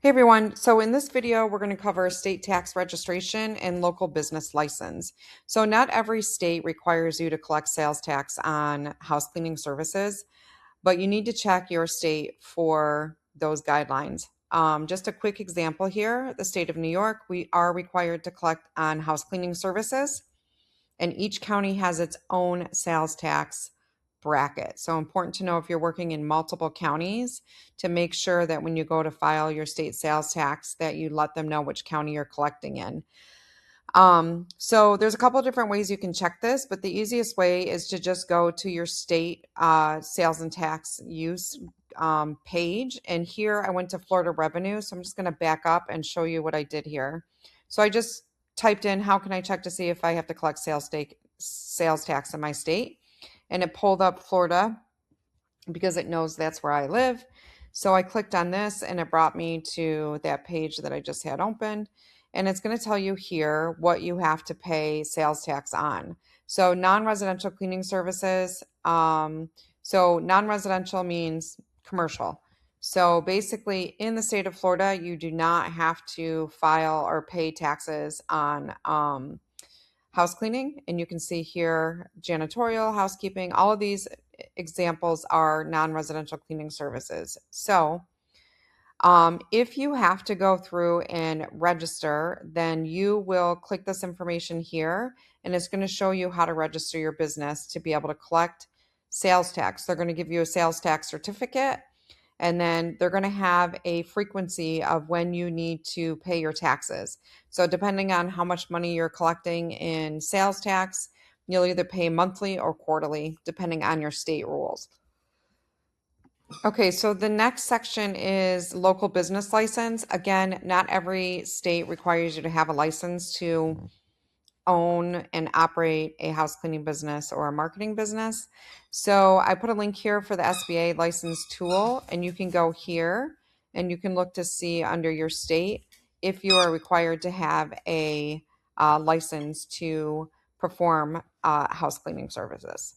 Hey everyone, so in this video, we're going to cover state tax registration and local business license. So not every state requires you to collect sales tax on house cleaning services, but you need to check your state for those guidelines. Just a quick example here, the state of New York, we are required to collect on house cleaning services, and each county has its own sales tax bracket. So important to know if you're working in multiple counties to make sure that when you go to file your state sales tax that you let them know which county you're collecting in. So there's a couple of different ways you can check this, but the easiest way is to just go to your state sales and tax use page. And here I went to Florida Revenue. So I'm just going to back up and show you what I did here. So I just typed in, how can I check to see if I have to collect sales tax in my state? And it pulled up Florida because it knows that's where I live. So I clicked on this and it brought me to that page that I just had opened. And it's going to tell you here what you have to pay sales tax on. So non-residential cleaning services. So non-residential means commercial. So basically in the state of Florida, you do not have to file or pay taxes on house cleaning. And you can see here janitorial, housekeeping, all of these examples are non-residential cleaning services. So if you have to go through and register, then you will click this information here and it's going to show you how to register your business to be able to collect sales tax. They're going to give you a sales tax certificate, and then they're going to have a frequency of when you need to pay your taxes. So depending on how much money you're collecting in sales tax, you'll either pay monthly or quarterly, depending on your state rules. Okay, so the next section is local business license. Again, not every state requires you to have a license to own and operate a house cleaning business or a marketing business. So I put a link here for the SBA license tool, and you can go here and you can look to see under your state if you are required to have a license to perform house cleaning services.